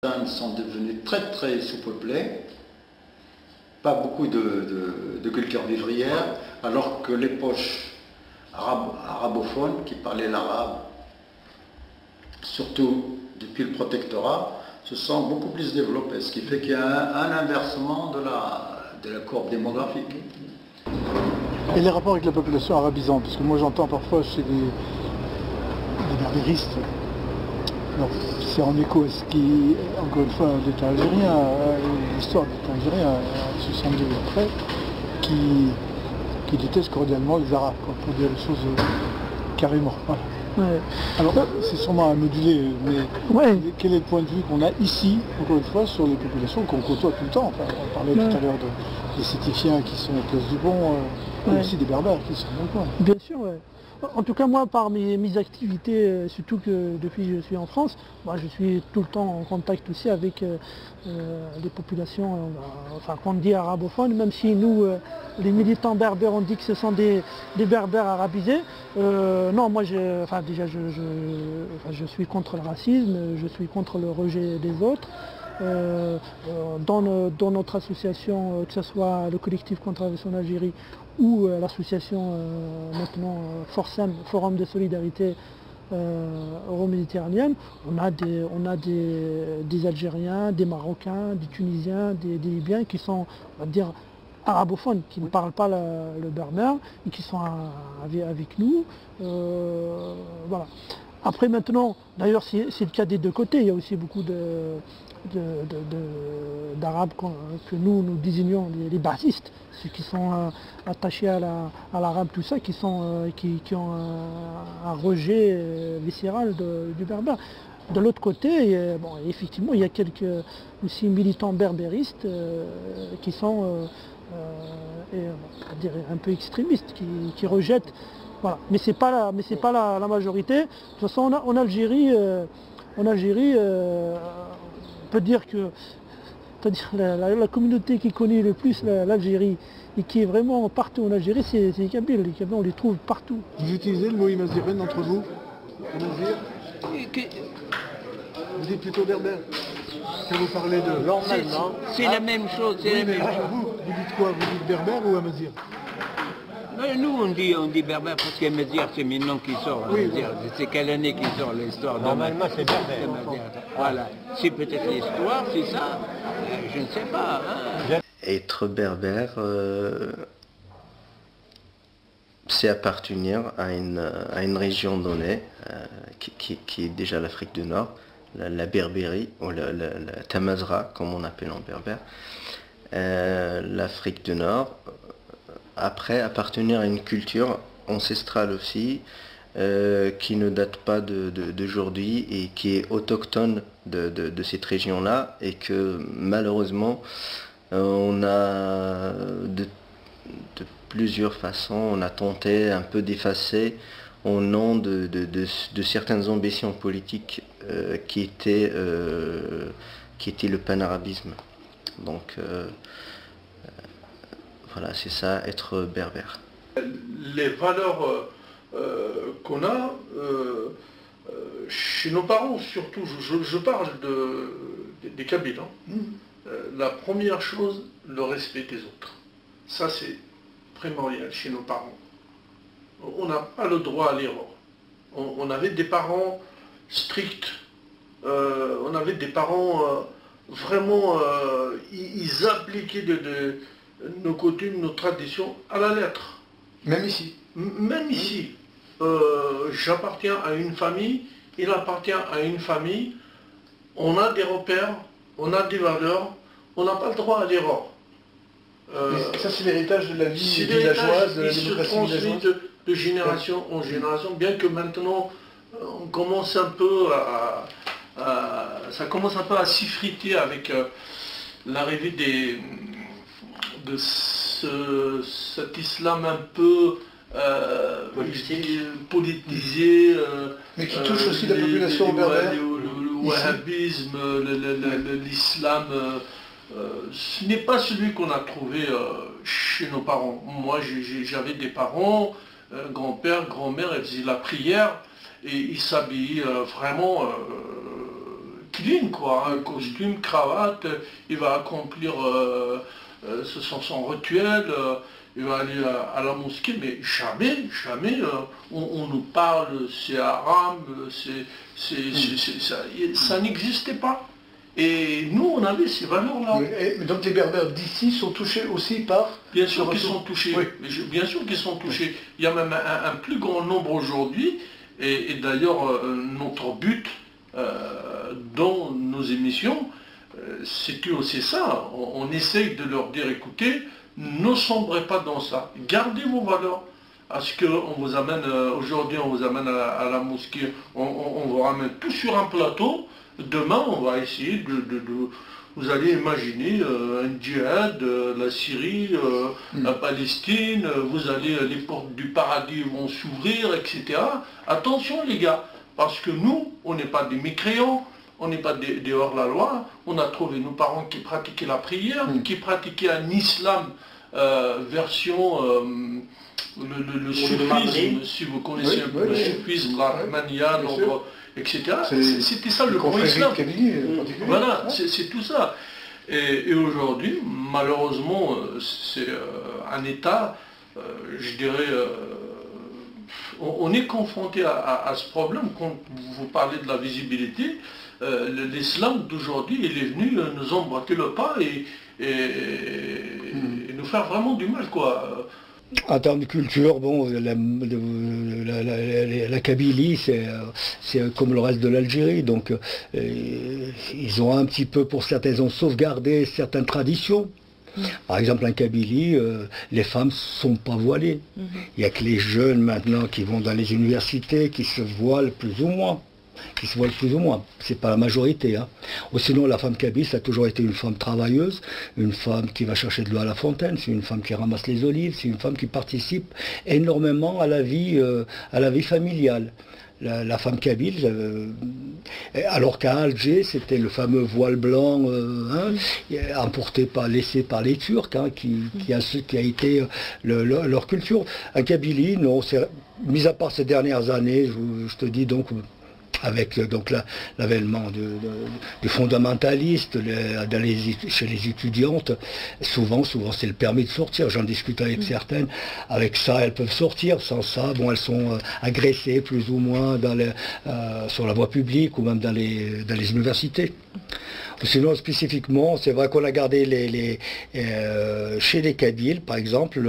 sont devenus très très sous-peuplés, pas beaucoup de culture vivrière, alors que les poches arabophones qui parlaient l'arabe, surtout depuis le protectorat, se sont beaucoup plus développées, ce qui fait qu'il y a un inversement de la courbe démographique. Et les rapports avec la population arabisante, parce que moi j'entends parfois chez des berbéristes, alors c'est en écho à ce qui, encore une fois, l'État algérien, l'histoire de l'État algérien, 62 après, qui déteste cordialement les Arabes, quoi, pour dire les choses carrément. Voilà. Ouais. Alors c'est sûrement à moduler, mais quel est le point de vue qu'on a ici, encore une fois, sur les populations qu'on côtoie tout le temps. Enfin, on parlait tout à l'heure des Sétifiens qui sont à Place du Bon, et aussi des Berbères qui sont dans le coin. Bien sûr, ouais. En tout cas, moi, par mes activités, surtout que depuis que je suis en France, moi, je suis tout le temps en contact aussi avec les populations, enfin, qu'on dit arabophones, même si nous, les militants berbères, on dit que ce sont des berbères arabisés. Non, moi, déjà, je suis contre le racisme, je suis contre le rejet des autres. Dans notre association, que ce soit le collectif contre la en Algérie ou l'association maintenant Forum de solidarité euro-méditerranéenne, on a des Algériens, des Marocains, des Tunisiens, des Libyens qui sont, on va dire, arabophones, qui ne parlent pas le berbère et qui sont avec nous. Voilà. Après maintenant, d'ailleurs c'est le cas des deux côtés, il y a aussi beaucoup d'Arabes que nous désignons les basistes, ceux qui sont attachés à l'arabe, tout ça, qui ont un rejet viscéral du berbère. De l'autre côté, bon, effectivement, il y a quelques aussi militants berbéristes qui sont un peu extrémistes, qui rejettent. Voilà. Mais c'est pas la majorité. De toute façon, en Algérie, on peut dire que la communauté qui connaît le plus l'Algérie et qui est vraiment partout en Algérie, c'est les Kabyles. Les Kabyles, on les trouve partout. Vous utilisez le mot imazirène entre vous? Vous dites plutôt berbère. Quand vous parlez de normal, non? C'est la même chose. Oui, mais vous dites quoi? Vous dites berbère ou amazir? Nous, on dit berbère parce qu'Amazir, c'est maintenant qui sort. Oui, c'est quelle année qui sort l'histoire? Normalement, c'est berbère. Voilà. C'est peut-être l'histoire, c'est ça. Je ne sais pas. Hein. Être berbère, c'est appartenir à une région donnée, qui est déjà l'Afrique du Nord, la Berbérie, ou la Tamazra, comme on appelle en berbère. L'Afrique du Nord. Après, appartenir à une culture ancestrale aussi, qui ne date pas d'aujourd'hui et qui est autochtone de cette région-là, et que malheureusement, on a de plusieurs façons, on a tenté un peu d'effacer au nom de certaines ambitions politiques qui étaient le panarabisme. Donc, voilà, c'est ça, être berbère. Les valeurs qu'on a, chez nos parents surtout, je parle des Kabyles, hein. La première chose, le respect des autres. Ça, c'est primordial chez nos parents. On n'a pas le droit à l'erreur. On avait des parents stricts, on avait des parents vraiment, ils appliquaient nos coutumes, nos traditions à la lettre. Même ici. Même ici. J'appartiens à une famille, il appartient à une famille, on a des repères, on a des valeurs, on n'a pas le droit à l'erreur. Ça, c'est l'héritage de la vie villageoise, de la démocratie villageoise. Il se transmet de génération en génération, bien que maintenant, on commence un peu ça commence un peu à s'effriter avec l'arrivée de cet islam un peu politisé, mais qui touche aussi la population berbère. Le wahhabisme, l'islam, ce n'est pas celui qu'on a trouvé chez nos parents. Moi, j'avais des parents, grand-père, grand-mère, ils faisaient la prière et ils s'habillaient vraiment clean, quoi, un costume, cravate, il va accomplir son rituel, il va aller à la mosquée, mais jamais on nous parle, c'est haram, ça n'existait pas. Et nous, on avait ces valeurs-là. Donc les Berbères d'ici sont touchés aussi par... Bien sûr qu'ils sont touchés. Oui. Bien sûr qu'ils sont touchés. Il y a même un plus grand nombre aujourd'hui. Et d'ailleurs, notre but dans nos émissions, c'est ça. On essaye de leur dire, écoutez, ne sombrez pas dans ça. Gardez vos valeurs. Parce qu'on vous amène, aujourd'hui, on vous amène à la mosquée, on vous ramène tout sur un plateau. Demain, on va essayer vous allez imaginer un djihad, la Syrie, la Palestine, les portes du paradis vont s'ouvrir, etc. Attention les gars, parce que nous, on n'est pas des mécréants, on n'est pas des hors-la-loi, on a trouvé nos parents qui pratiquaient la prière, qui pratiquaient un islam version... le soufisme, si vous connaissez un peu le soufisme, l'Armania, etc. C'était ça le grand islam. Voilà, c'est tout ça. Et aujourd'hui, malheureusement, c'est un État, je dirais, on est confronté à ce problème. Quand vous parlez de la visibilité, l'islam d'aujourd'hui, il est venu nous emboîter le pas et nous faire vraiment du mal, quoi. En termes de culture, bon, la Kabylie, c'est comme le reste de l'Algérie, donc ils ont un petit peu, pour certains, ils ont sauvegardé certaines traditions. Par exemple, en Kabylie, les femmes ne sont pas voilées. Il n'y a que les jeunes maintenant qui vont dans les universités, qui se voilent plus ou moins. C'est pas la majorité. Hein. Ou sinon, la femme kabyle, ça a toujours été une femme travailleuse, une femme qui va chercher de l'eau à la fontaine, c'est une femme qui ramasse les olives, c'est une femme qui participe énormément à la vie familiale. La femme kabyle, alors qu'à Alger, c'était le fameux voile blanc laissé par les Turcs, hein, qui a été leur culture. En Kabylie, non, mis à part ces dernières années, je te dis donc... avec donc l'avènement du fondamentaliste chez les étudiantes, souvent c'est le permis de sortir. J'en discute avec certaines, avec ça elles peuvent sortir, sans ça, bon, elles sont agressées plus ou moins sur la voie publique ou même dans les universités. Sinon, spécifiquement, c'est vrai qu'on a gardé chez les Kabyles, par exemple,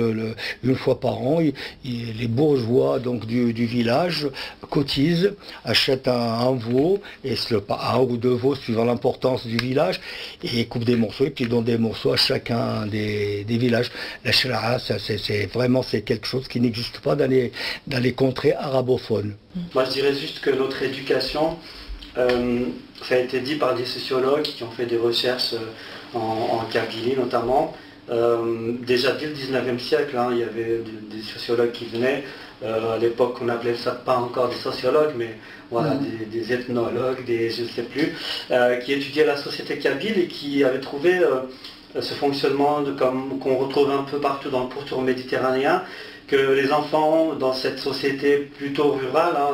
une fois par an, les bourgeois donc, du village cotisent, achètent un veau, et un ou deux veaux suivant l'importance du village, et coupent des morceaux, et puis donnent des morceaux à chacun des villages. La shra'a, c'est quelque chose qui n'existe pas dans les contrées arabophones. Moi, je dirais juste que notre éducation... ça a été dit par des sociologues qui ont fait des recherches en Kabylie notamment. Déjà dès le 19e siècle, hein, il y avait des sociologues qui venaient. À l'époque, on n'appelait ça pas encore des sociologues, mais voilà, des ethnologues, je ne sais plus, qui étudiaient la société kabyle et qui avaient trouvé ce fonctionnement qu'on retrouve un peu partout dans le pourtour méditerranéen, que les enfants dans cette société plutôt rurale, hein,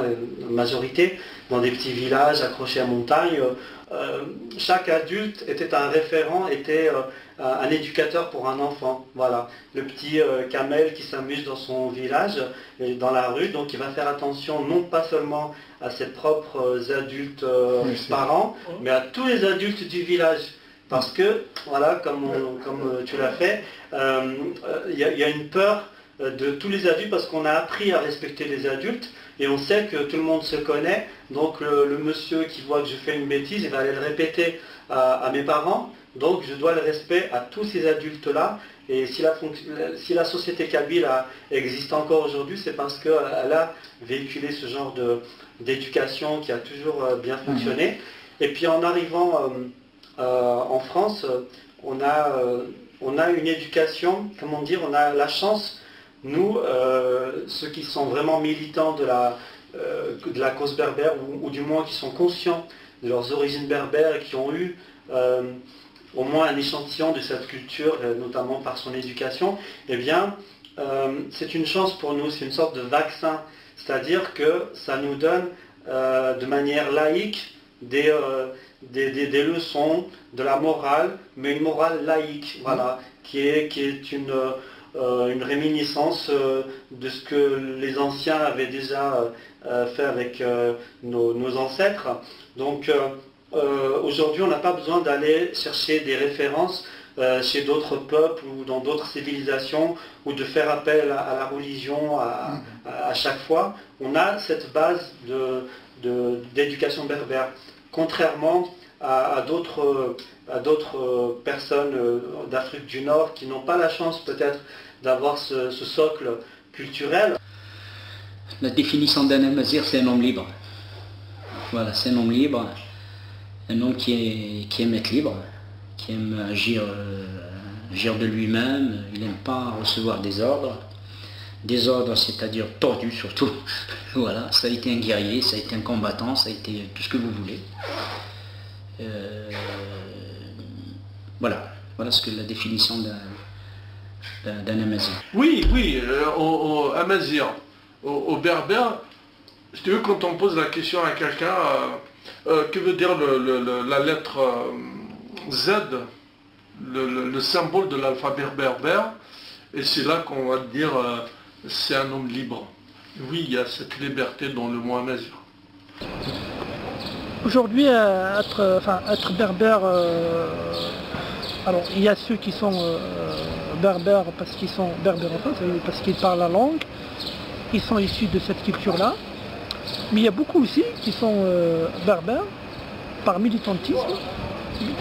majorité, dans des petits villages accrochés à montagne, chaque adulte était un référent, était un éducateur pour un enfant. Voilà, le petit Kamel qui s'amuse dans son village, et dans la rue, donc il va faire attention non pas seulement à ses propres adultes parents, mais à tous les adultes du village. Parce que, voilà, comme tu l'as fait, il y a une peur de tous les adultes parce qu'on a appris à respecter les adultes et on sait que tout le monde se connaît, donc le monsieur qui voit que je fais une bêtise, il va aller le répéter à mes parents, donc je dois le respect à tous ces adultes-là. Et si la société kabyle existe encore aujourd'hui, c'est parce qu'elle a véhiculé ce genre d'éducation qui a toujours bien fonctionné. Et puis en arrivant en France, on a une éducation, comment dire, on a la chance, nous, ceux qui sont vraiment militants de la cause berbère, ou du moins qui sont conscients de leurs origines berbères et qui ont eu au moins un échantillon de cette culture, notamment par son éducation, eh bien, c'est une chance pour nous, c'est une sorte de vaccin. C'est-à-dire que ça nous donne, de manière laïque, des leçons, de la morale, mais une morale laïque, voilà, qui est une réminiscence de ce que les anciens avaient déjà fait avec nos ancêtres. Donc aujourd'hui, on n'a pas besoin d'aller chercher des références chez d'autres peuples ou dans d'autres civilisations, ou de faire appel à la religion à chaque fois. On a cette base d'éducation berbère, contrairement à d'autres personnes d'Afrique du Nord qui n'ont pas la chance peut-être d'avoir ce socle culturel. La définition d'un amazigh, c'est un homme libre. Voilà, c'est un homme libre, un homme qui aime être libre, qui aime agir de lui-même, il n'aime pas recevoir des ordres, c'est-à-dire tordus surtout. Voilà, ça a été un guerrier, ça a été un combattant, ça a été tout ce que vous voulez. Voilà ce que la définition d'un amazigh. Oui, amazigh. Au berbère, si tu veux, quand on pose la question à quelqu'un, que veut dire la lettre Z, le symbole de l'alphabet berbère, et c'est là qu'on va dire c'est un homme libre. Oui, il y a cette liberté dans le mot amazigh. Aujourd'hui, être berbère, alors il y a ceux qui sont berbères parce qu'ils sont berbères en France, parce qu'ils parlent la langue, ils sont issus de cette culture-là, mais il y a beaucoup aussi qui sont berbères par militantisme,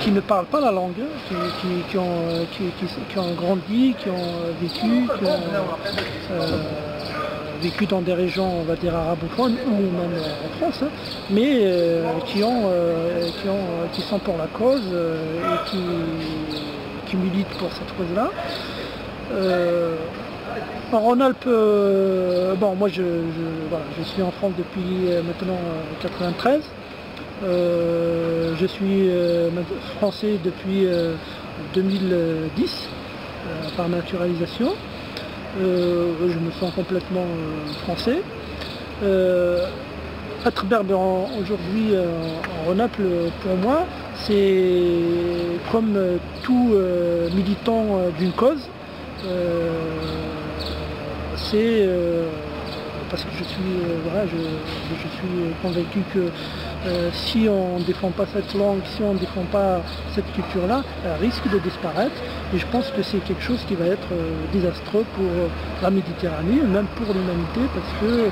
qui ne parlent pas la langue, qui ont grandi, qui ont vécu dans des régions, on va dire, arabophones ou même en France, mais qui sont pour la cause et qui militent pour cette cause-là. En Rhône-Alpes, bon, moi je suis en France depuis maintenant 93. Je suis français depuis 2010 par naturalisation. Je me sens complètement français. Être berbère aujourd'hui en Rhône-Alpes, pour moi, c'est comme tout militant d'une cause. C'est parce que je suis convaincu que si on ne défend pas cette langue, si on ne défend pas cette culture-là, elle risque de disparaître. Et je pense que c'est quelque chose qui va être désastreux pour la Méditerranée, même pour l'humanité, parce que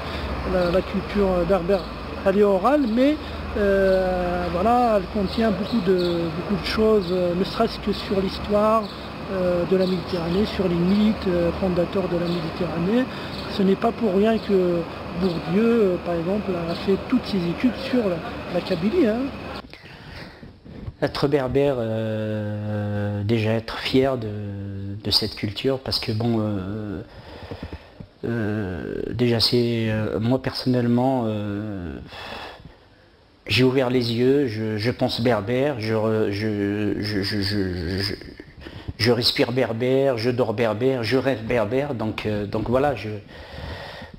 la culture berbère, elle est orale, mais voilà, elle contient beaucoup de choses, ne serait-ce que sur l'histoire de la Méditerranée, sur les mythes fondateurs de la Méditerranée. Ce n'est pas pour rien que Bourdieu, par exemple, a fait toutes ses études sur la Kabylie. Hein. Être berbère, déjà être fier de cette culture, parce que bon, déjà c'est, moi personnellement, j'ai ouvert les yeux, je pense berbère, je respire berbère, je dors berbère, je rêve berbère, donc voilà,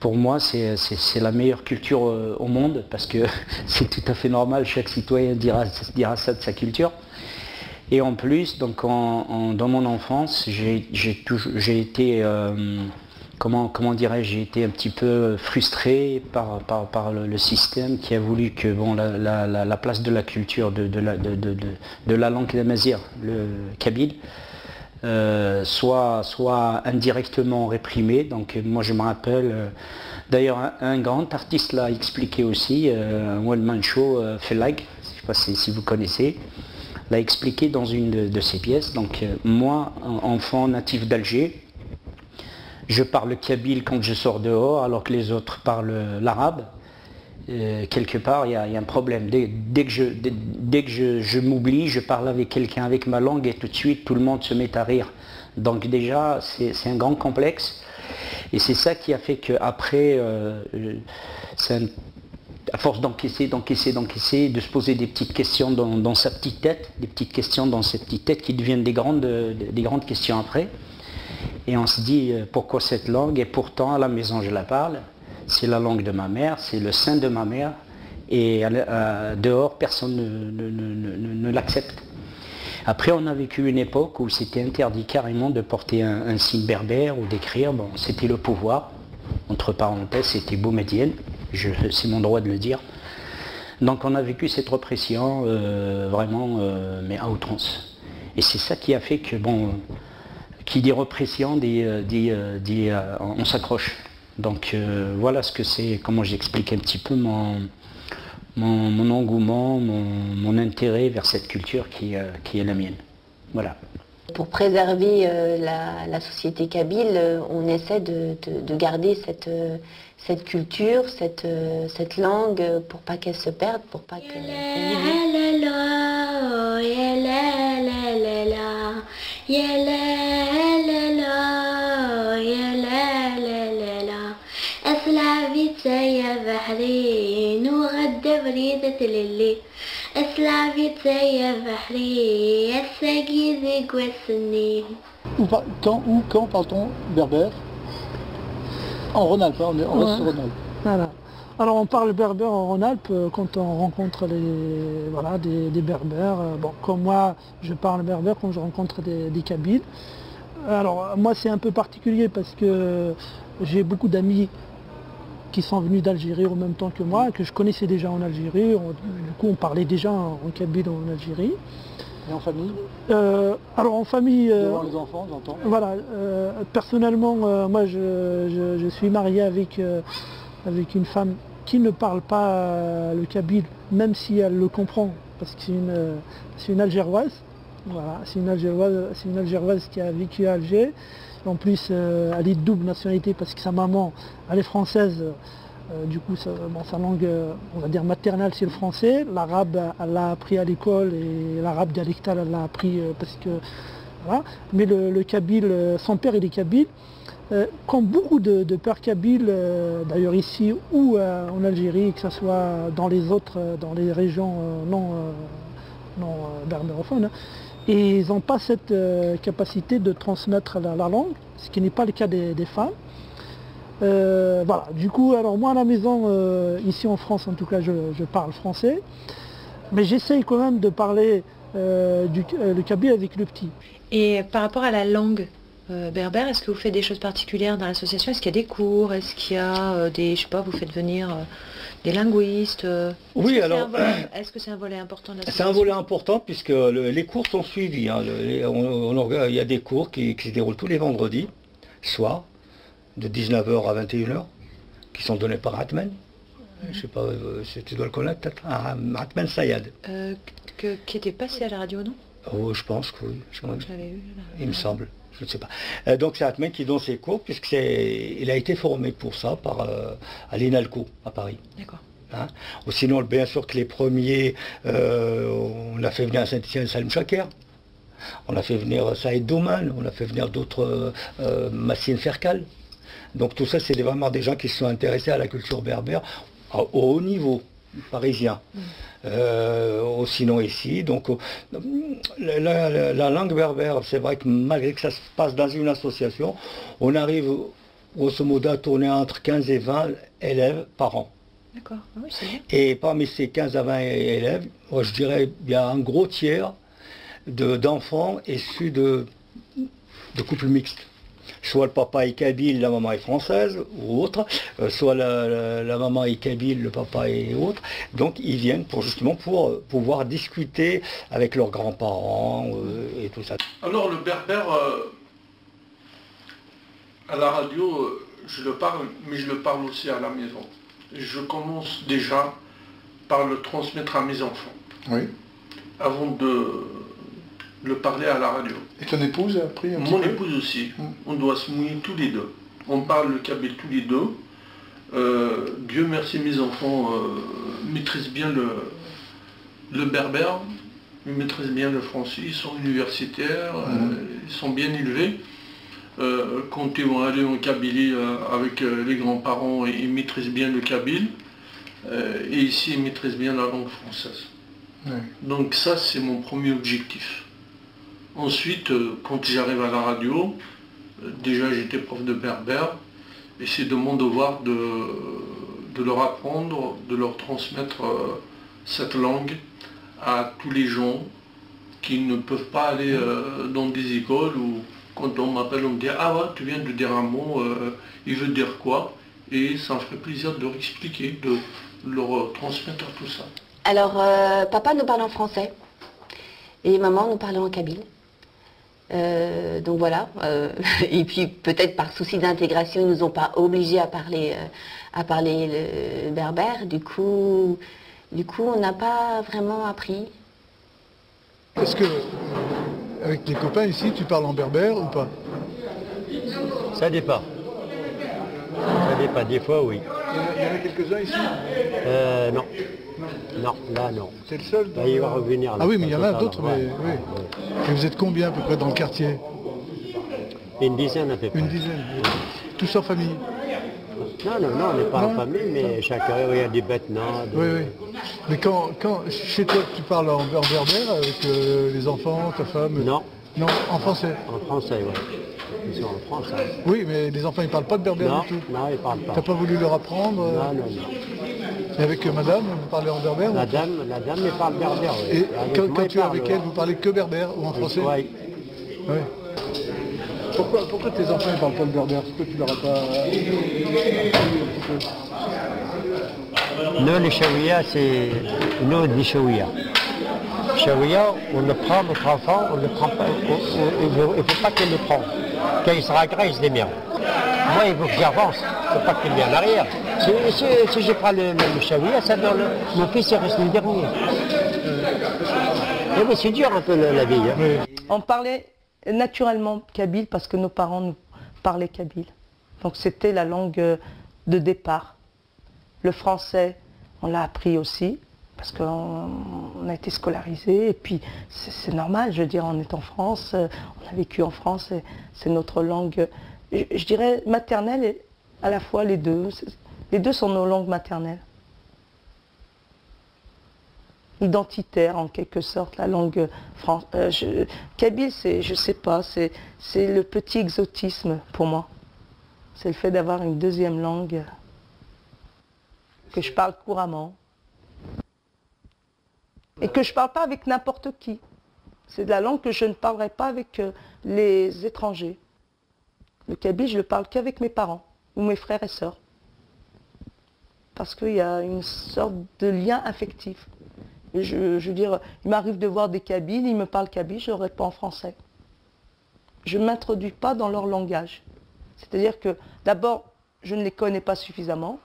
pour moi c'est la meilleure culture au monde, parce que c'est tout à fait normal, chaque citoyen dira ça de sa culture. Et en plus, donc dans mon enfance, j'ai été, comment dirais-je, j'ai été un petit peu frustré par le système qui a voulu que bon, la place de la culture, de la langue amazigh, le kabyle, soit indirectement réprimé. Donc moi je me rappelle, d'ailleurs un grand artiste l'a expliqué aussi, Wal Mancho Felag, je ne sais pas si vous connaissez, l'a expliqué dans une de ses pièces. Donc moi, enfant natif d'Alger, je parle kabyle quand je sors dehors alors que les autres parlent l'arabe. Quelque part il y a un problème. Dès que je m'oublie, je parle avec quelqu'un avec ma langue et tout de suite tout le monde se met à rire. Donc déjà c'est un grand complexe, et c'est ça qui a fait qu'après, à force d'encaisser, de se poser des petites questions dans sa petite tête, des petites questions dans cette petite tête qui deviennent des grandes questions après, et on se dit pourquoi cette langue, et pourtant à la maison je la parle. C'est la langue de ma mère, c'est le sein de ma mère, et dehors, personne ne l'accepte. Après, on a vécu une époque où c'était interdit carrément de porter un signe berbère ou d'écrire. Bon, c'était le pouvoir, entre parenthèses, c'était boumedienne, c'est mon droit de le dire. Donc on a vécu cette répression vraiment, mais à outrance. Et c'est ça qui a fait que, bon, qui dit répression, on s'accroche. Donc voilà ce que c'est, comment j'explique un petit peu mon engouement, mon intérêt vers cette culture qui est la mienne. Voilà. Pour préserver la société kabyle, on essaie de garder cette culture, cette langue, pour pas qu'elle se perde, pour pas que... Quand parle-t-on berbère? En Rhône-Alpes, on reste sur Rhône-Alpes. Voilà. Alors on parle berbère en Rhône-Alpes quand on rencontre des berbères. Bon, comme moi, je parle berbère quand je rencontre des kabyles. Alors moi c'est un peu particulier parce que j'ai beaucoup d'amis qui sont venus d'Algérie en même temps que moi, que je connaissais déjà en Algérie. Du coup on parlait déjà en kabyle en Algérie. Et en famille? Alors en famille... devant les enfants, j'entends. Voilà. Personnellement, moi je suis marié avec une femme qui ne parle pas le kabyle, même si elle le comprend, parce que c'est une Algéroise. Voilà, c'est une Algéroise qui a vécu à Alger. En plus, elle est de double nationalité parce que sa maman, elle est française. Du coup, sa langue, on va dire maternelle, c'est le français. L'arabe, elle l'a appris à l'école et l'arabe dialectal, elle l'a appris parce que... Voilà. Mais le kabyle, son père, il est kabyle. Comme beaucoup de pères kabyles, d'ailleurs ici ou en Algérie, que ce soit dans les régions non berbérophones, et ils n'ont pas cette capacité de transmettre la langue, ce qui n'est pas le cas des femmes. Voilà, du coup, alors moi à la maison, ici en France en tout cas, je parle français, mais j'essaye quand même de parler le kabyle avec le petit. Et par rapport à la langue berbère, est-ce que vous faites des choses particulières dans l'association? Est-ce qu'il y a des cours? Est-ce qu'il y a je sais pas, vous faites venir des linguistes? Oui, alors... Est-ce que c'est un volet important de l'association? C'est un volet important puisque les cours sont suivis. Hein. Il y a des cours qui se déroulent tous les vendredis, soir, de 19h à 21h, qui sont donnés par Atmen. Je ne sais pas si tu dois le connaître peut-être, Atmen Sayad. Qui était passé à la radio, non? Oh, je pense que oui. Je crois que je l'avais eu. Il me semble. Je ne sais pas. Donc c'est Atmen qui donne ses cours, puisqu'il a été formé pour ça à l'INALCO à Paris. D'accord. Hein? Sinon, bien sûr que les premiers, on a fait venir à Saint-Étienne Salim Chaker, on a fait venir Saïd Douman, on a fait venir d'autres, Massine Ferkal. Donc tout ça, c'est vraiment des gens qui se sont intéressés à la culture berbère au haut niveau parisien. Sinon ici, donc la langue berbère, c'est vrai que malgré que ça se passe dans une association, on arrive grosso modo à tourner entre 15 et 20 élèves par an. D'accord, oui, c'est bien. Et parmi ces 15 à 20 élèves, moi, je dirais il y a un gros tiers d'enfants issus de couples mixtes. Soit le papa est kabyle, la maman est française, ou autre, soit la maman est kabyle, le papa est autre. Donc ils viennent justement pour pouvoir discuter avec leurs grands-parents et tout ça. Alors le berbère, à la radio, je le parle, mais je le parle aussi à la maison. Je commence déjà par le transmettre à mes enfants. Oui. Avant de le parler à la radio. Et ton épouse a appris un petit peu? Mon épouse aussi. On doit se mouiller tous les deux. On parle le kabyle tous les deux. Dieu merci, mes enfants maîtrisent bien le berbère, ils maîtrisent bien le français, ils sont universitaires, ils sont bien élevés. Quand ils vont aller en Kabylie avec les grands-parents, ils maîtrisent bien le kabyle. Et ici, ils maîtrisent bien la langue française. Donc ça, c'est mon premier objectif. Ensuite, quand j'arrive à la radio, déjà j'étais prof de berbère, et c'est de mon devoir de leur apprendre, de leur transmettre cette langue à tous les gens qui ne peuvent pas aller dans des écoles où quand on m'appelle, on me dit « Ah ouais, tu viens de dire un mot, il veut dire quoi ?» Et ça me ferait plaisir de leur expliquer, de leur transmettre tout ça. Alors, papa nous parle en français et maman nous parle en kabyle. Donc voilà, et puis peut-être par souci d'intégration, ils ne nous ont pas obligés à parler le berbère, du coup on n'a pas vraiment appris. Est-ce que, avec tes copains ici, tu parles en berbère ou pas? Ça dépend. Ça dépend, des fois oui. Il y en a quelques-uns ici? Non. Non, là non. C'est le seul? Là, il va revenir. Là, ah oui, mais il y en a d'autres, mais oui. Et vous êtes combien à peu près dans le quartier? Une dizaine à peu près. Une dizaine. Tous en famille? Non, on n'est pas en famille, mais chacun, il y a des bêtes, non. Oui. Mais quand chez toi tu parles en berbère avec les enfants, ta femme? Non. Non, en français? En français, oui. Ils sont en français. Oui, mais les enfants ils parlent pas de berbère du tout? Non, ils parlent pas. T'as pas voulu leur apprendre? Non. Et avec madame, vous parlez en berbère? La dame, elle parle berbère, oui. Et quand tu es avec elle, vous parlez que berbère ou en français? Oui. Pourquoi tes enfants ne parlent pas le berbère? Pourquoi tu leur as pas... Nous, les Chaouia, c'est... Nous, les Chaouia. Chaouia, on le prend, notre enfant, on le prend pas... Il ne faut pas qu'il le prenne. Quand il sera grand, il se démerde. Moi, il faut que j'avance. Il ne faut pas qu'il vienne en arrière. Si je prends le Chaouia, ça donne... Mon fils est resté le dernier. Mais c'est dur un peu la vie. Hein. On parlait naturellement kabyle parce que nos parents nous parlaient kabyle. Donc c'était la langue de départ. Le français, on l'a appris aussi parce qu'on a été scolarisé et puis c'est normal, je veux dire, on est en France, on a vécu en France, c'est notre langue, je dirais maternelle et à la fois les deux. Les deux sont nos langues maternelles. Identitaire en quelque sorte, la langue kabyle, je sais pas, c'est le petit exotisme pour moi. C'est le fait d'avoir une deuxième langue que je parle couramment et que je parle pas avec n'importe qui. C'est de la langue que je ne parlerai pas avec les étrangers. Le kabyle, je le parle qu'avec mes parents ou mes frères et sœurs. Parce qu'il y a une sorte de lien affectif. Je veux dire, il m'arrive de voir des Kabyles, ils me parlent kabyle, je ne réponds en français. Je ne m'introduis pas dans leur langage. C'est-à-dire que, d'abord, je ne les connais pas suffisamment.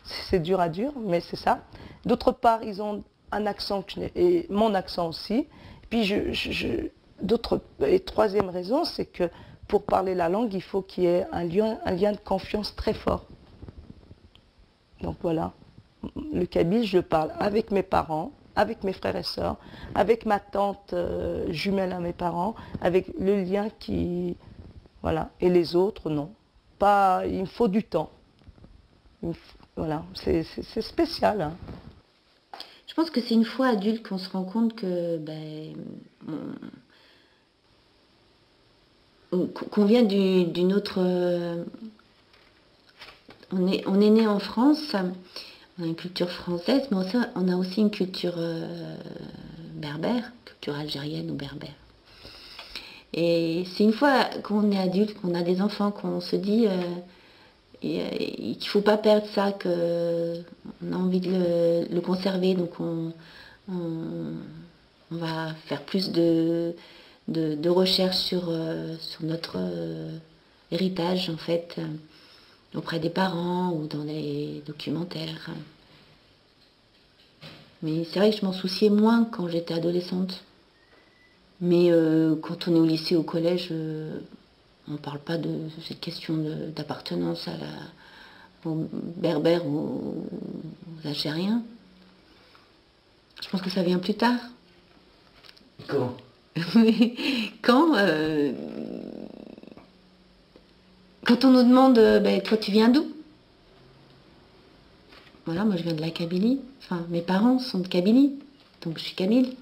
C'est dur à dire, mais c'est ça. D'autre part, ils ont un accent, et mon accent aussi. Puis, et troisième raison, c'est que pour parler la langue, il faut qu'il y ait un lien de confiance très fort. Donc voilà, le kabyle, je le parle avec mes parents, avec mes frères et sœurs, avec ma tante jumelle à mes parents, avec le lien qui... Voilà. Et les autres, non. Pas, il me faut du temps. Voilà, c'est spécial. Hein. Je pense que c'est une fois adulte qu'on se rend compte que qu'on vient d'une autre... On est né en France, on a une culture française, mais on a aussi une culture berbère, culture algérienne ou berbère. Et c'est une fois qu'on est adulte, qu'on a des enfants, qu'on se dit qu'il ne faut pas perdre ça, qu'on a envie de le conserver, donc on va faire plus de recherches sur notre héritage, en fait, auprès des parents ou dans les documentaires. Mais c'est vrai que je m'en souciais moins quand j'étais adolescente. Mais quand on est au lycée, au collège, on ne parle pas de cette question d'appartenance aux berbères ou aux algériens. Je pense que ça vient plus tard. Quand? Quand on nous demande, toi tu viens d'où? Voilà, moi je viens de la Kabylie. Enfin, mes parents sont de Kabylie, donc je suis kabyle.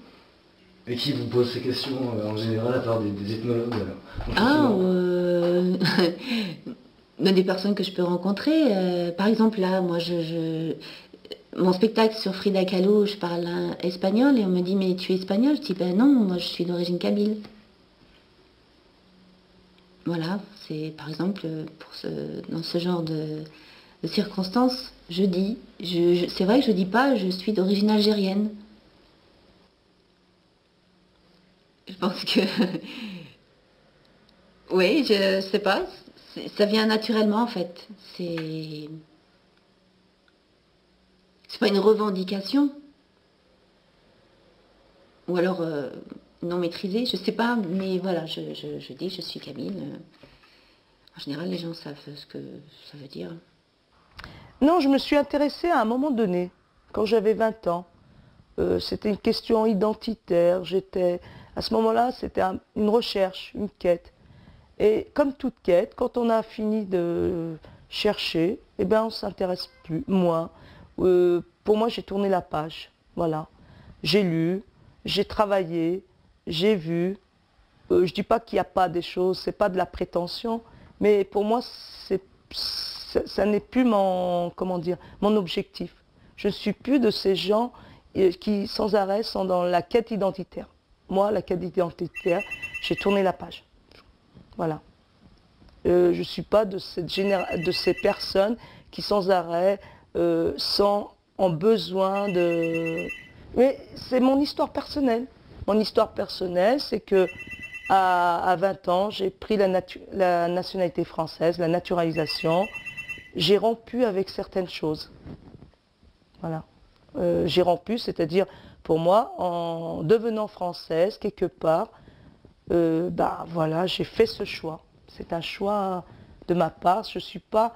Et qui vous pose ces questions en général à part des ethnologues alors? Des personnes que je peux rencontrer. Par exemple, là, moi, mon spectacle sur Frida Kahlo, je parle espagnol et on me dit mais tu es espagnol? Je dis ben non, moi je suis d'origine kabyle. Voilà, c'est par exemple dans ce genre de circonstances, je dis, c'est vrai que je dis pas je suis d'origine algérienne. Je pense que oui, je sais pas, ça vient naturellement en fait. C'est pas une revendication. Ou alors non maîtrisée, je sais pas, mais voilà, je dis je suis kabyle. En général, les gens savent ce que ça veut dire. Non, je me suis intéressée à un moment donné, quand j'avais 20 ans. C'était une question identitaire. À ce moment-là, c'était une recherche, une quête. Et comme toute quête, quand on a fini de chercher, eh ben, on ne s'intéresse plus, moins. Pour moi, j'ai tourné la page. Voilà. J'ai lu, j'ai travaillé, j'ai vu. Je ne dis pas qu'il n'y a pas des choses, ce n'est pas de la prétention, mais pour moi, ça n'est plus mon objectif. Je ne suis plus de ces gens qui, sans arrêt, sont dans la quête identitaire. Moi, la quête identitaire, j'ai tourné la page. Voilà. Je ne suis pas de ces personnes qui, sans arrêt, ont besoin de... Mais c'est mon histoire personnelle. Mon histoire personnelle, c'est que à 20 ans, j'ai pris la nationalité française, la naturalisation. J'ai rompu avec certaines choses. Voilà. J'ai rompu, c'est-à-dire, pour moi, en devenant française, quelque part, voilà, j'ai fait ce choix. C'est un choix de ma part. Je ne suis pas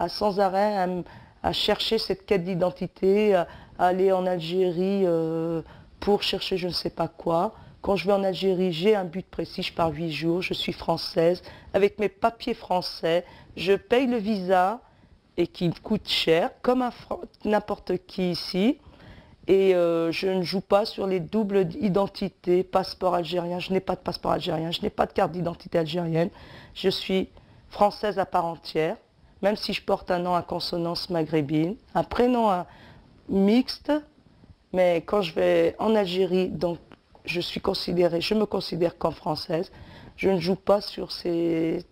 sans arrêt à chercher cette quête d'identité, à aller en Algérie pour chercher je ne sais pas quoi. Quand je vais en Algérie, j'ai un but précis, je pars 8 jours, je suis française, avec mes papiers français, je paye le visa, et qui me coûte cher, comme n'importe qui ici, et je ne joue pas sur les doubles identités, passeport algérien, je n'ai pas de passeport algérien, je n'ai pas de carte d'identité algérienne, je suis française à part entière, même si je porte un nom à consonance maghrébine, un prénom mixte, mais quand je vais en Algérie, donc je me considère comme française, je ne joue pas sur ces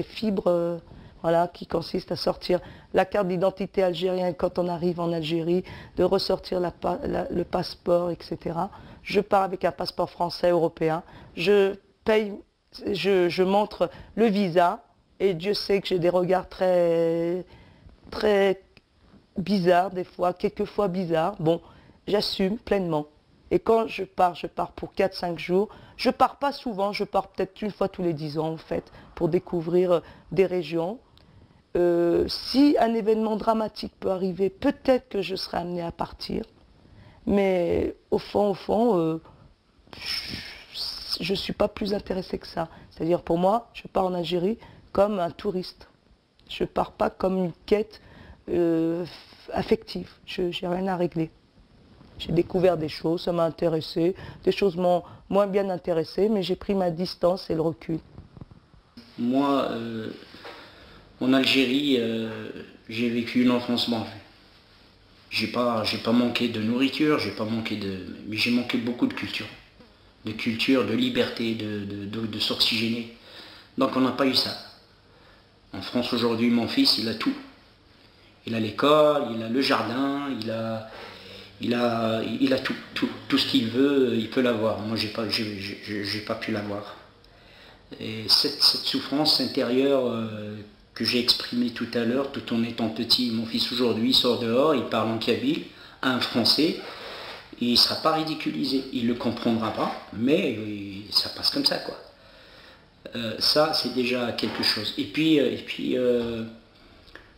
fibres voilà, qui consistent à sortir la carte d'identité algérienne quand on arrive en Algérie, de ressortir le passeport, etc. Je pars avec un passeport français européen, je montre le visa, et Dieu sait que j'ai des regards très, très bizarres, des fois, quelquefois bizarres. Bon, j'assume pleinement. Et quand je pars pour 4-5 jours. Je pars pas souvent, je pars peut-être une fois tous les 10 ans en fait, pour découvrir des régions. Si un événement dramatique peut arriver, peut-être que je serai amenée à partir. Mais au fond, je ne suis pas plus intéressée que ça. C'est-à-dire pour moi, je pars en Algérie comme un touriste. Je ne pars pas comme une quête affective. Je n'ai rien à régler. J'ai découvert des choses, ça m'a intéressé. Des choses m'ont moins bien intéressé, mais j'ai pris ma distance et le recul. Moi, en Algérie, j'ai vécu une enfance morte. J'ai pas manqué de nourriture, mais j'ai manqué beaucoup de culture. De liberté, de s'oxygéner. Donc on n'a pas eu ça. En France aujourd'hui, mon fils, il a tout. Il a l'école, il a le jardin, il a tout ce qu'il veut, il peut l'avoir. Moi, j'ai pas pu l'avoir. Et cette souffrance intérieure que j'ai exprimée tout à l'heure, tout en étant petit, mon fils aujourd'hui sort dehors, il parle en kabyle à un Français, et il ne sera pas ridiculisé. Il ne le comprendra pas, mais ça passe comme ça, quoi. Ça, c'est déjà quelque chose. Et puis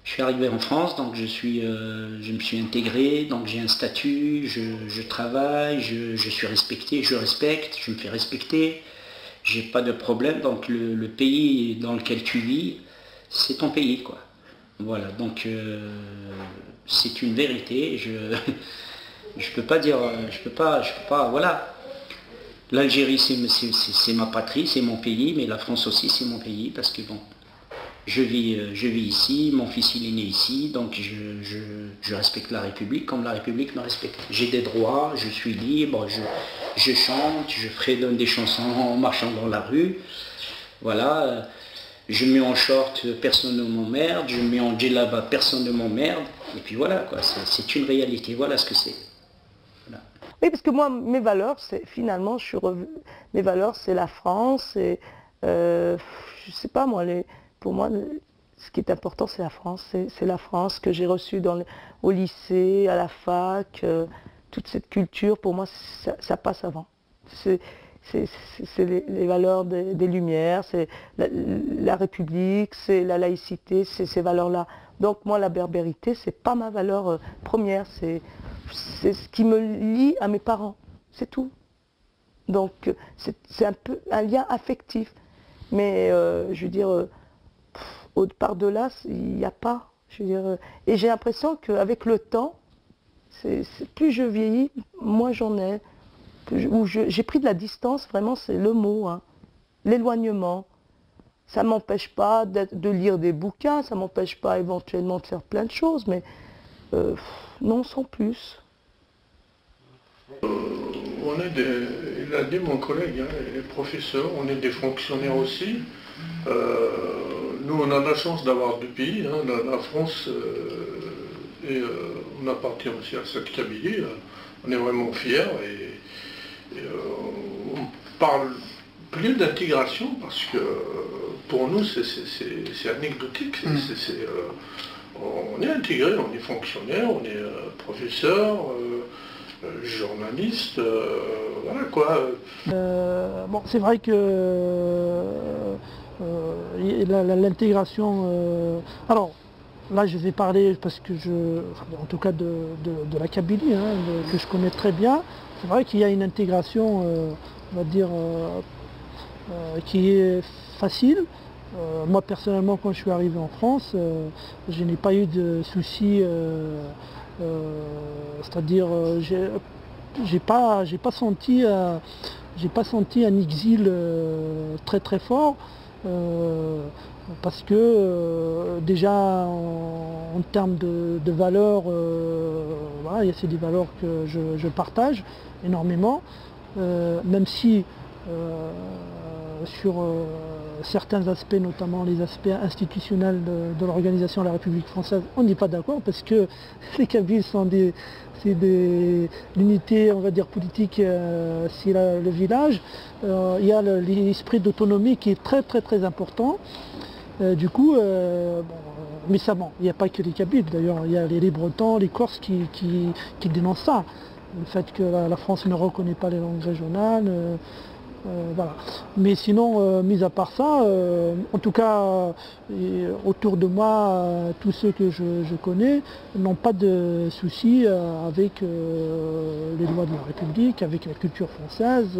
je suis arrivé en France, donc je me suis intégré, donc j'ai un statut, je travaille, je suis respecté, je respecte, je me fais respecter, j'ai pas de problème, donc le pays dans lequel tu vis, c'est ton pays, quoi. Voilà, donc c'est une vérité, je peux pas dire, voilà. L'Algérie c'est ma patrie, c'est mon pays, mais la France aussi c'est mon pays, parce que bon, je vis ici, mon fils il est né ici, donc je respecte la République comme la République me respecte. J'ai des droits, je suis libre, je chante, je fredonne des chansons en marchant dans la rue. Voilà, je me mets en short, personne ne m'emmerde, je me mets en djellaba, personne ne m'emmerde. Et puis voilà, quoi, c'est une réalité, voilà ce que c'est. Voilà. Oui, parce que moi, mes valeurs, c'est finalement, mes valeurs, c'est la France, et je sais pas moi, pour moi, ce qui est important, c'est la France. C'est la France que j'ai reçue au lycée, à la fac. Toute cette culture, pour moi, ça passe avant. C'est les valeurs des Lumières, c'est la République, c'est la laïcité, c'est ces valeurs-là. Donc moi, la berbérité, c'est pas ma valeur première, c'est ce qui me lie à mes parents, c'est tout. Donc c'est un peu un lien affectif. Mais je veux dire, par-delà, il n'y a pas. Je veux dire, et j'ai l'impression qu'avec le temps, plus je vieillis, moins j'en ai. J'ai pris de la distance, vraiment c'est le mot, hein. L'éloignement. Ça ne m'empêche pas de lire des bouquins, ça ne m'empêche pas éventuellement de faire plein de choses, mais non sans plus. Il a dit mon collègue, hein, les professeurs, on est des fonctionnaires aussi. Nous on a la chance d'avoir deux pays, hein, la France et on appartient aussi à cette Kabylie. On est vraiment fiers et on parle plus d'intégration parce que pour nous c'est anecdotique. On est intégré, on est fonctionnaire, on est professeur, journaliste, voilà quoi. Bon, c'est vrai que l'intégration... alors, là je vais parler parce que en tout cas de la Kabylie, hein, que je connais très bien. C'est vrai qu'il y a une intégration, on va dire, qui est facile. Moi personnellement, quand je suis arrivé en France, je n'ai pas eu de soucis, c'est-à-dire j'ai pas senti un exil très très fort. Parce que déjà en termes de valeurs, voilà, c'est des valeurs que je partage énormément, même si sur certains aspects, notamment les aspects institutionnels de l'organisation de la République française, on n'est pas d'accord parce que les Kabyles sont l'unité, on va dire, politique, c'est le village. Il y a l'esprit d'autonomie qui est très très très important. Du coup, mais ça, bon, il n'y a pas que les Kabyles, d'ailleurs, il y a les Bretons, les Corses qui dénoncent ça. Le fait que la France ne reconnaît pas les langues régionales, voilà. Mais sinon, mis à part ça, en tout cas, autour de moi, tous ceux que je connais n'ont pas de soucis avec les lois de la République, avec la culture française.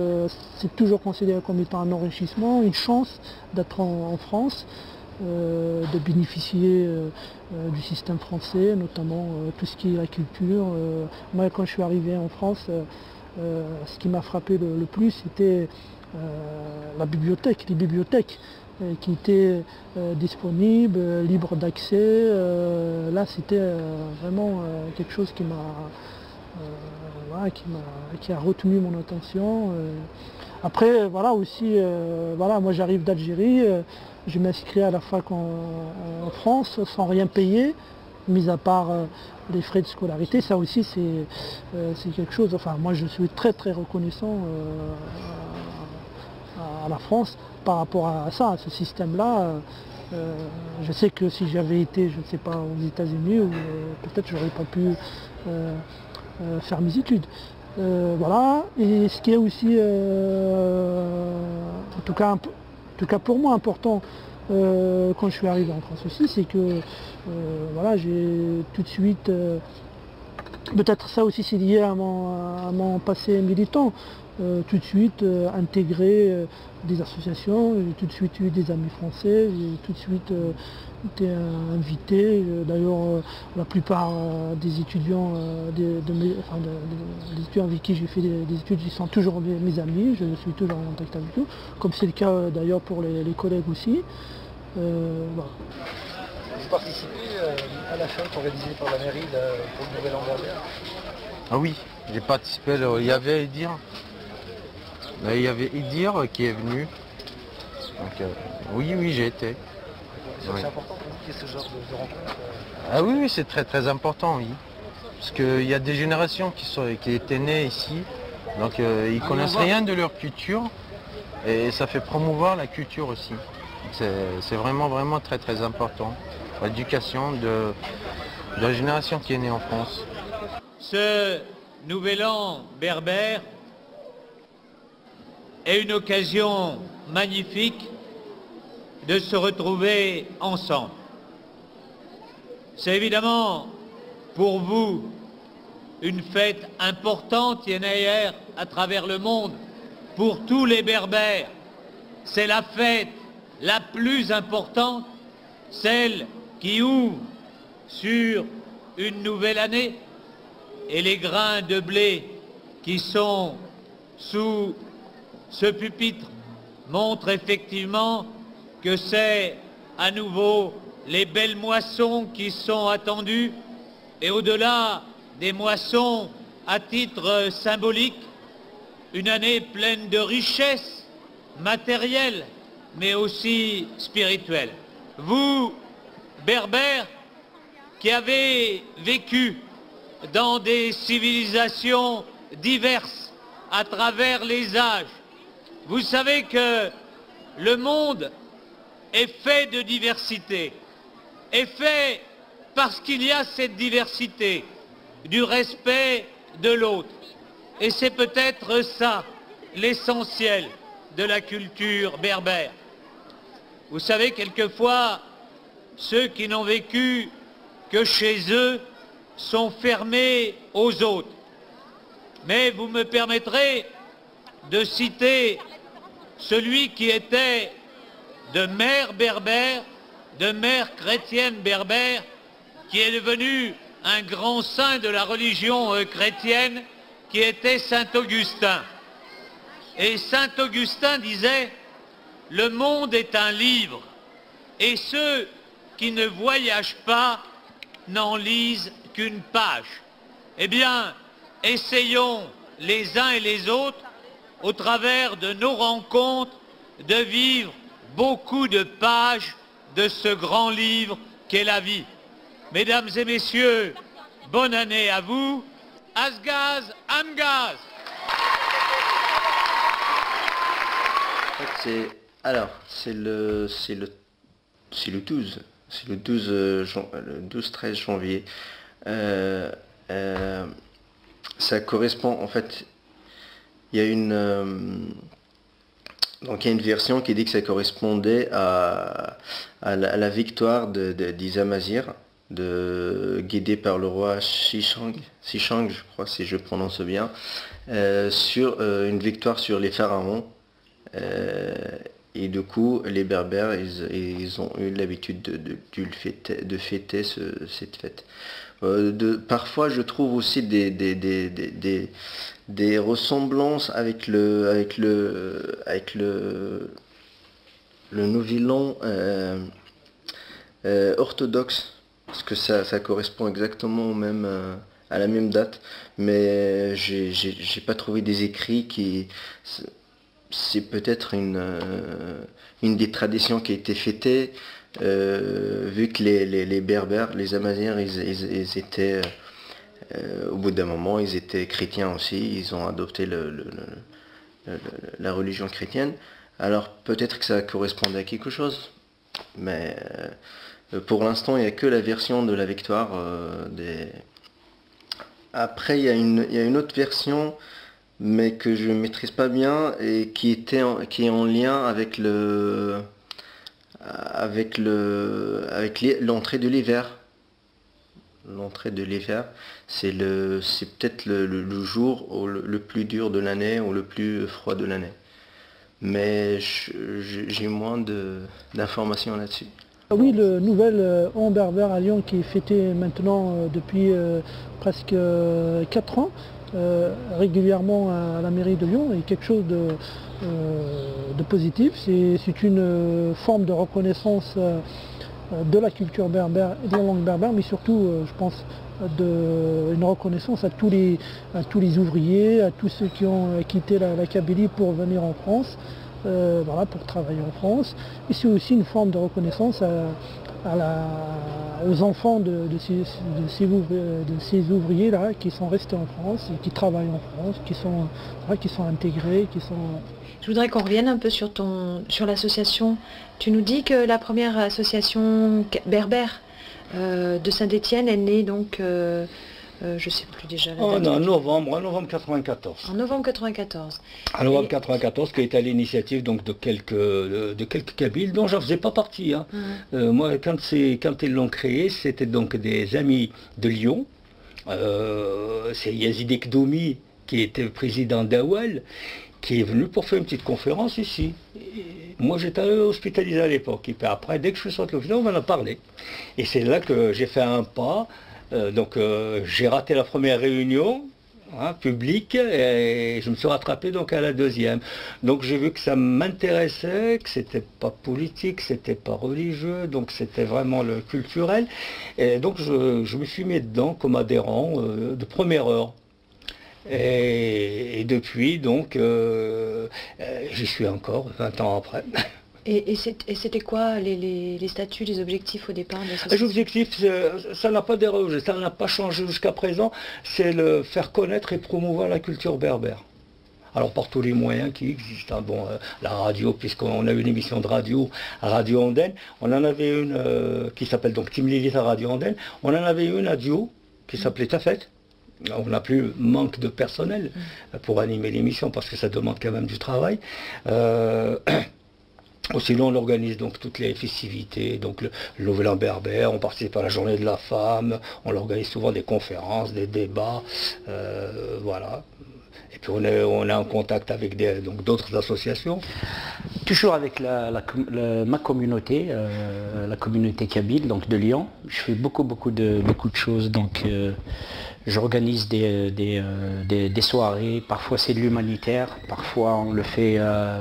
C'est toujours considéré comme étant un enrichissement, une chance d'être en France. De bénéficier du système français, notamment tout ce qui est la culture. Moi, quand je suis arrivé en France, ce qui m'a frappé le plus, c'était la bibliothèque, les bibliothèques qui étaient disponibles, libres d'accès. Là, c'était vraiment quelque chose qui a retenu mon attention. Après, voilà aussi, voilà, moi j'arrive d'Algérie. Je m'inscris à la fac en France sans rien payer, mis à part les frais de scolarité. Ça aussi c'est quelque chose, enfin moi je suis très très reconnaissant à la France par rapport à ça, à ce système-là. Je sais que si j'avais été, je ne sais pas, aux États-Unis, peut-être j'aurais pas pu faire mes études. Voilà, et ce qui est aussi, en tout cas pour moi important quand je suis arrivé en France aussi, c'est que voilà, j'ai tout de suite, peut-être ça aussi c'est lié à mon passé militant, tout de suite intégré des associations, j'ai tout de suite eu des amis français, j'ai tout de suite été invité. D'ailleurs la plupart des étudiants, des étudiants avec qui j'ai fait des études, ils sont toujours mes amis, je suis toujours en contact avec eux, comme c'est le cas d'ailleurs pour les collègues aussi. Voilà. Vous participez à la fête organisée par la mairie pour le Nouvel An berbère? Ah oui, j'ai participé. Il y avait Idir. Il y avait Idir qui est venu. Donc, oui, j'ai été. C'est important pour vous qu'il y ait ce genre de rencontre? Ah oui, c'est très très important, oui. Parce qu'il y a des générations qui étaient nées ici, donc ils connaissent rien de leur culture et ça fait promouvoir la culture aussi. C'est vraiment très très important. L'éducation de la génération qui est née en France. Ce nouvel an berbère est une occasion magnifique de se retrouver ensemble. C'est évidemment pour vous une fête importante, Yenayer, à travers le monde, pour tous les Berbères. C'est la fête la plus importante, celle qui ouvre sur une nouvelle année, et les grains de blé qui sont sous ce pupitre montrent effectivement que c'est à nouveau les belles moissons qui sont attendues, et au-delà des moissons à titre symbolique, une année pleine de richesses matérielles, mais aussi spirituelles. Vous, Berbères, qui avez vécu dans des civilisations diverses à travers les âges, vous savez que le monde est fait de diversité, est fait parce qu'il y a cette diversité, du respect de l'autre. Et c'est peut-être ça l'essentiel de la culture berbère. Vous savez, quelquefois, ceux qui n'ont vécu que chez eux sont fermés aux autres. Mais vous me permettrez de citer celui qui était de mère berbère, de mère chrétienne berbère, qui est devenu un grand saint de la religion chrétienne, qui était Saint Augustin. Et Saint Augustin disait, le monde est un livre, et ceux qui ne voyagent pas n'en lisent qu'une page. Eh bien, essayons les uns et les autres, au travers de nos rencontres, de vivre beaucoup de pages de ce grand livre qu'est la vie. Mesdames et messieurs, bonne année à vous. Asgaz, Amgaz. C'est le 12-13 janvier. Ça correspond, en fait, il y a une version qui dit que ça correspondait à la victoire d'Izamazir, guidé par le roi Shishang, je crois, si je prononce bien, sur une victoire sur les pharaons. Et du coup, les Berbères, ils ont eu l'habitude de fêter cette fête. Parfois, je trouve aussi des ressemblances avec le Nouvel An orthodoxe, parce que ça correspond exactement à la même date, mais j'ai pas trouvé des écrits qui... C'est peut-être une des traditions qui a été fêtée, vu que les Berbères, les Amazirs, ils étaient, au bout d'un moment, ils étaient chrétiens aussi, ils ont adopté la religion chrétienne. Alors peut-être que ça correspondait à quelque chose, mais pour l'instant, il n'y a que la version de la victoire. Après, il y a une autre version, mais que je ne maîtrise pas bien et qui est en lien avec l'entrée de l'hiver. L'entrée de l'hiver, c'est peut-être le jour le plus dur de l'année ou le plus froid de l'année. Mais j'ai moins d'informations là-dessus. Oui, le Nouvel An berbère à Lyon qui est fêté maintenant depuis presque 4 ans. régulièrement à la mairie de Lyon est quelque chose de positif. C'est une forme de reconnaissance de la culture berbère et de la langue berbère, mais surtout, je pense, une reconnaissance à tous les ouvriers, à tous ceux qui ont quitté la Kabylie pour venir en France, voilà, pour travailler en France. Et c'est aussi une forme de reconnaissance aux enfants de ces ouvriers-là qui sont restés en France et qui travaillent en France, qui sont intégrés, qui sont... Je voudrais qu'on revienne un peu sur l'association. Tu nous dis que la première association berbère de Saint-Étienne est née donc, je ne sais plus déjà la date. En novembre 1994. En novembre 1994. En novembre 1994, qui est à l'initiative donc de quelques Kabyles dont je ne faisais pas partie. Hein. Moi, quand ils l'ont créé, c'était donc des amis de Lyon. C'est Yazid Ekdoumi qui était président d'Awel, qui est venu pour faire une petite conférence ici. Moi j'étais hospitalisé à l'époque, et puis après, dès que je suis sorti de l'hôpital, on m'en a parlé. Et c'est là que j'ai fait un pas, j'ai raté la première réunion publique, et je me suis rattrapé donc à la deuxième. Donc j'ai vu que ça m'intéressait, que c'était pas politique, c'était pas religieux, donc c'était vraiment le culturel. Et donc je me suis mis dedans comme adhérent de première heure. Et depuis, donc, j'y suis encore 20 ans après. Et c'était quoi les statuts, les objectifs au départ de l'association? Les objectifs, ça n'a pas dérogé, ça n'a pas changé jusqu'à présent, c'est le faire connaître et promouvoir la culture berbère. Alors par tous les moyens qui existent, hein. Bon, la radio, puisqu'on a une émission de radio à Radio Andenne, on en avait une qui s'appelle donc Team Lilith à Radio Andenne, on en avait une à Dio qui s'appelait Tafet. On n'a plus manque de personnel pour animer l'émission parce que ça demande quand même du travail. Sinon on organise donc toutes les festivités, donc le Nouvel An berbère, on participe à la journée de la femme, on organise souvent des conférences, des débats, voilà. Et puis on est en contact avec d'autres associations. Toujours avec ma communauté, la communauté kabyle, donc de Lyon. Je fais beaucoup de choses, donc j'organise des soirées, parfois c'est de l'humanitaire, parfois on le fait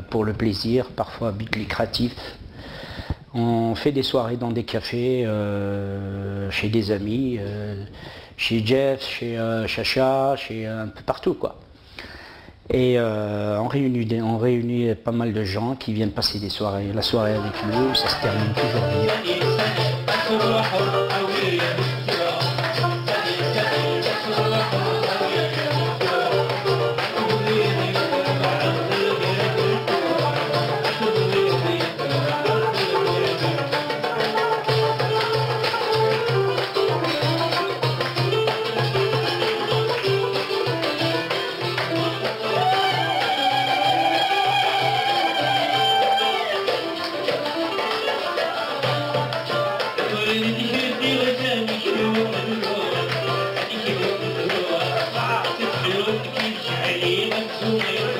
pour le plaisir, parfois à but lucratif. On fait des soirées dans des cafés, chez des amis, chez Jeff, chez Chacha, chez un peu partout quoi. Et on réunit pas mal de gens qui viennent passer la soirée avec nous, ça se termine toujours bien. Thank you.